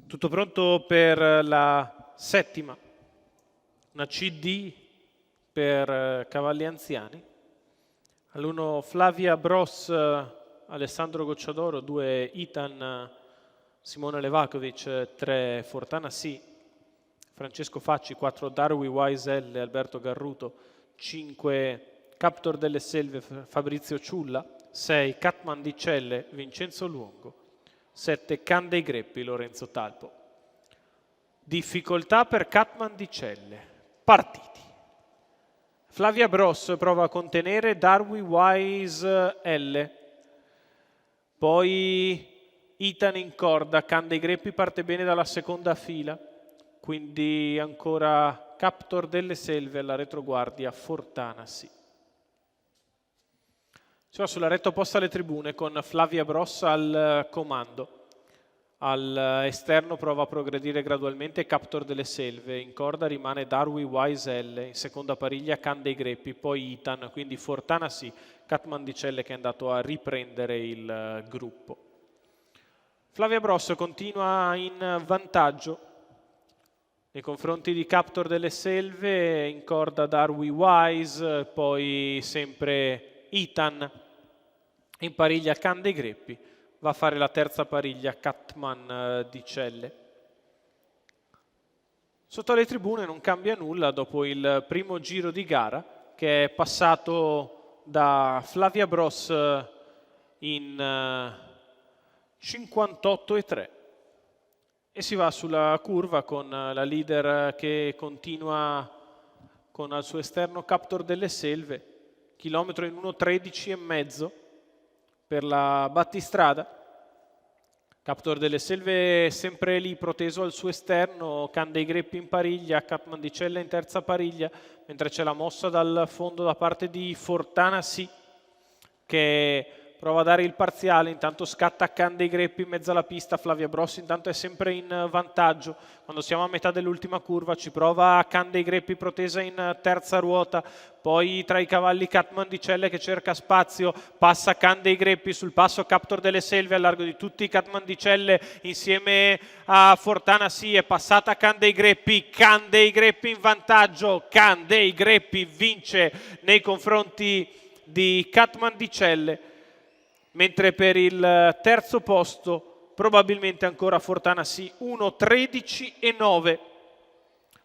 Tutto pronto per la settima, una CD per cavalli anziani. All'1 Flavia Bros, Alessandro Gocciadoro, 2 Ethan, Simone Levakovic, 3 Fortana C, Francesco Facci, 4 Darwi Wise L, Alberto Garruto, 5 Captor delle Selve, Fabrizio Ciulla, 6 Catman di Celle, Vincenzo Luongo, 7 Can dei Greppi, Lorenzo Talpo. Difficoltà per Catman di Celle. Partiti. Flavia Bros prova a contenere Darwi Wise L. Poi Ethan in corda, Can dei Greppi parte bene dalla seconda fila. Quindi ancora Captor delle Selve alla retroguardia, Fortana sì. Si va sulla retta opposta alle tribune con Flavia Bros al comando. All'esterno prova a progredire gradualmente Captor delle Selve, in corda rimane Darwi Wise L, in seconda pariglia Can dei Greppi, poi Ethan, quindi Fortana sì, Catman di Celle che è andato a riprendere il gruppo. Flavia Bros continua in vantaggio nei confronti di Captor delle Selve, in corda Darwi Wise, poi sempre Ethan, in pariglia Can dei Greppi, va a fare la terza pariglia Catman di Celle. Sotto le tribune non cambia nulla dopo il primo giro di gara, che è passato da Flavia Bros in 58,3 e si va sulla curva con la leader che continua con al suo esterno Captor delle Selve, chilometro in 1,13,5 per la battistrada. Captor delle Selve sempre lì proteso al suo esterno, Can dei Greppi in pariglia, Catman di Celle in terza pariglia, mentre c'è la mossa dal fondo da parte di Fortana sì, che prova a dare il parziale, intanto scatta Can dei Greppi in mezzo alla pista, Flavia Bros intanto è sempre in vantaggio, quando siamo a metà dell'ultima curva ci prova Can dei Greppi protesa in terza ruota, poi tra i cavalli Catman di Celle che cerca spazio, passa Can dei Greppi sul passo Captor delle Selve, a largo di tutti Catman di Celle insieme a Fortana sì, è passata Can dei Greppi in vantaggio, Can dei Greppi vince nei confronti di Catman di Celle, mentre per il terzo posto probabilmente ancora Fortana sì, 1,13,9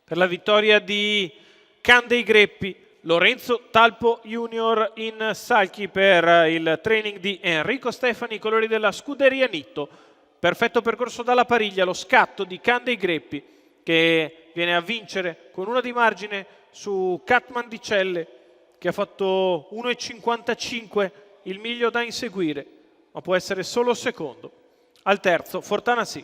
per la vittoria di Can dei Greppi. Lorenzo Talpo Junior in salchi per il training di Enrico Stefani, colori della scuderia Nitto. Perfetto percorso dalla pariglia, lo scatto di Can dei Greppi che viene a vincere con una di margine su Catman di Celle che ha fatto 1,55, il miglio da inseguire, ma può essere solo secondo. Al terzo, Fortana sì.